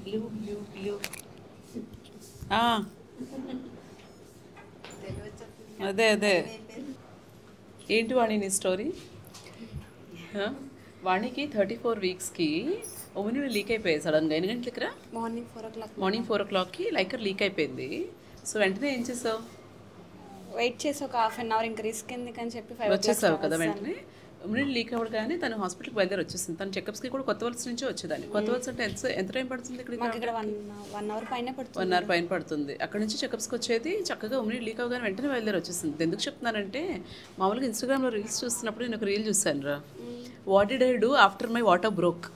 Blue blue blue అదే అదే ఏంటి వాణి నీ స్టోరీ? వాణికి 34 వీక్స్కి ఓవెన్యూల్ లీక్ అయిపోయాయి సడన్గా. ఎన్ని గంటలకి రా? మార్నింగ్ 4 o'clockకి లైకర్ లీక్ అయిపోయింది. సో వెంటనే ఏం చేసావు? వెయిట్ చేసి ఒక హాఫ్ అన్ అవర్ ఇంకా రిస్క్ ఎందుకని చెప్పి వచ్చేసావు కదా వెంటనే. ఉమ్మిడి లీక్ అవ్వగానే తను హాస్పిటల్కి బయలుదేరి వచ్చేసింది. తన చెకప్స్కి కూడా కొత్త వలస నుంచి వచ్చేదాన్ని. కొత్త వలస అంటే ఎంత టైం పడుతుంది ఇక్కడ? 1 hour పైన పడుతుంది. 1 hour పైన పడుతుంది. అక్కడ నుంచి చెకప్స్కి వచ్చేది చక్కగా ఉమ్మిడి లీక్ అవ్వగానే వెంటనే బయలుదేరి వచ్చేసింది. ఎందుకు చెప్తున్నానంటే మామూలుగా ఇన్స్టాగ్రామ్లో రీల్స్ చూస్తున్నప్పుడు నేను ఒక రీల్ చూశాను రా. What did I do after my water broke?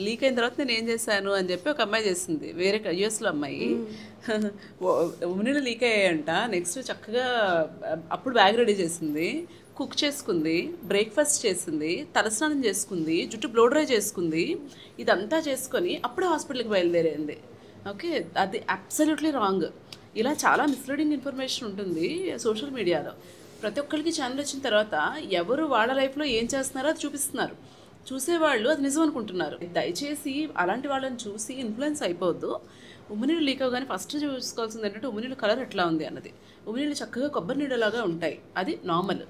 Leak అయిన తర్వాత నేను ఏం చేశాను అని చెప్పి ఒక అమ్మాయి చేసింది, వేరే యూఎస్లో అమ్మాయి. ఉమ్మిడి లీక్ అయ్యాయంట. నెక్స్ట్ చక్కగా అప్పుడు బ్యాగ్ రెడీ చేసింది, కుక్ చేసుకుంది, బ్రేక్ఫాస్ట్ చేసింది, తలస్నానం చేసుకుంది, జుట్టు బ్లో డ్రై చేసుకుంది. ఇదంతా చేసుకొని అప్పుడే హాస్పిటల్కి బయలుదేరింది. ఓకే, అది అబ్సల్యూట్లీ రాంగ్. ఇలా చాలా మిస్లీడింగ్ ఇన్ఫర్మేషన్ ఉంటుంది సోషల్ మీడియాలో. ప్రతి ఒక్కరికి ఛానల్ వచ్చిన తర్వాత ఎవరు వాళ్ళ లైఫ్లో ఏం చేస్తున్నారో అది చూపిస్తున్నారు. చూసేవాళ్ళు అది నిజం అనుకుంటున్నారు. దయచేసి అలాంటి వాళ్ళని చూసి ఇన్ఫ్లుయెన్స్ అయిపోవద్దు. ఉమ్మినీళ్ళు లీక్ అవ్వగానే ఫస్ట్ చూసుకోవాల్సింది ఏంటంటే ఉమ్మినీళ్ళ కలర్ ఎట్లా ఉంది అన్నది. ఉమ్మినీళ్ళు చక్కగా కొబ్బరి నీడలాగా ఉంటాయి, అది నార్మల్.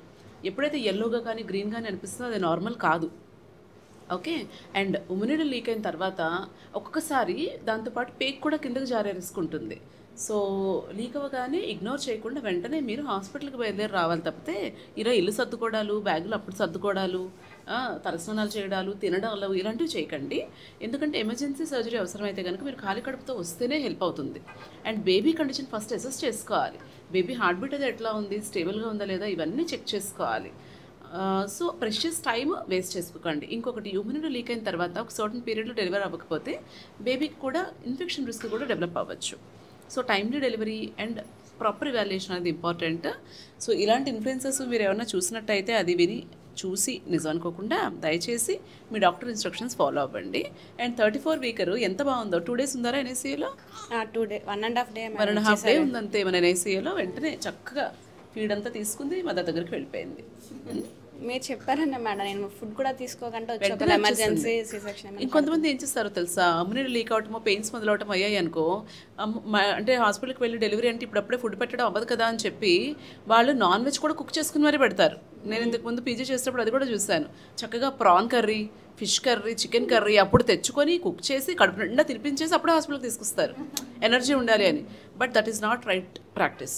ఎప్పుడైతే ఎల్లోగా కానీ గ్రీన్ కానీ అనిపిస్తుందో అది నార్మల్ కాదు. ఓకే, అండ్ ఉమ్మినీళ్ళు లీక్ అయిన తర్వాత ఒక్కొక్కసారి దాంతోపాటు పేక్ కూడా కిందకి జారేసుకుంటుంది. సో లీక్ అవ్వగానే ఇగ్నోర్ చేయకుండా వెంటనే మీరు హాస్పిటల్కి బయలుదేరి రావాలి తప్పితే ఇలా ఇల్లు సర్దుకోవడాలు, బ్యాగులు అప్పుడు సర్దుకోవడాలు, తలస్నానాలు చేయడాలు, తినడాలు ఇలాంటివి చేయకండి. ఎందుకంటే ఎమర్జెన్సీ సర్జరీ అవసరమైతే కనుక మీరు ఖాళీ కడుపుతో వస్తేనే హెల్ప్ అవుతుంది. And baby condition first assess చేసుకోవాలి. బేబీ హార్ట్ బీట్ అది ఎట్లా ఉంది, స్టేబుల్గా ఉందా లేదా, ఇవన్నీ చెక్ చేసుకోవాలి. సో ప్రెషియస్ టైం వేస్ట్ చేసుకోకండి. ఇంకొకటి, హ్యూమన్ లీక్ అయిన తర్వాత ఒక సర్టన్ పీరియడ్లో డెలివరీ అవ్వకపోతే బేబీకి కూడా ఇన్ఫెక్షన్ రిస్క్ కూడా డెవలప్ అవ్వచ్చు. So timely delivery and proper evaluation అనేది ఇంపార్టెంట్. సో ఇలాంటి ఇన్ఫ్లుయెన్సెస్ మీరు ఏమైనా చూసినట్టయితే అది విని చూసి నిజం అనుకోకుండా దయచేసి మీ డాక్టర్ ఇన్స్ట్రక్షన్స్ ఫాలో అవ్వండి. అండ్ 34 వీకర్ ఎంత బాగుందో. 2 days ఉందారా ఎన్ఐసీయూలో? 1.5 day ఉందంతే మన ఎన్ఐసీయూలో. వెంటనే చక్కగా ఫీడ్ అంతా తీసుకుంది, మదర్ దగ్గరికి వెళ్ళిపోయింది. మీరు చెప్పారన్న మేడం, నేను ఫుడ్ కూడా తీసుకోకుండా ఎమర్జెన్సీ సిసెక్షన్. ఇంకొంతమంది ఏం చేస్తారో తెలుసా, అమ్మునీళ్ళు లీక్ అవటమో పెయిన్స్ మొదలవటం అయ్యాయి అనుకో, అంటే హాస్పిటల్కి వెళ్ళి డెలివరీ అంటే ఇప్పుడప్పుడే ఫుడ్ పెట్టడం అవ్వదు కదా అని చెప్పి వాళ్ళు నాన్ వెజ్ కూడా కుక్ చేసుకుని మరీ పెడతారు. నేను ఇంతకుముందు పీజీ చేసేటప్పుడు అది కూడా చూశాను. చక్కగా prawn curry, fish curry, chicken curry అప్పుడు తెచ్చుకొని కుక్ చేసి కడుపు నిండా తినిపించేసి అప్పుడే హాస్పిటల్కి తీసుకొస్తారు, ఎనర్జీ ఉండాలి అని. But that is not right practice.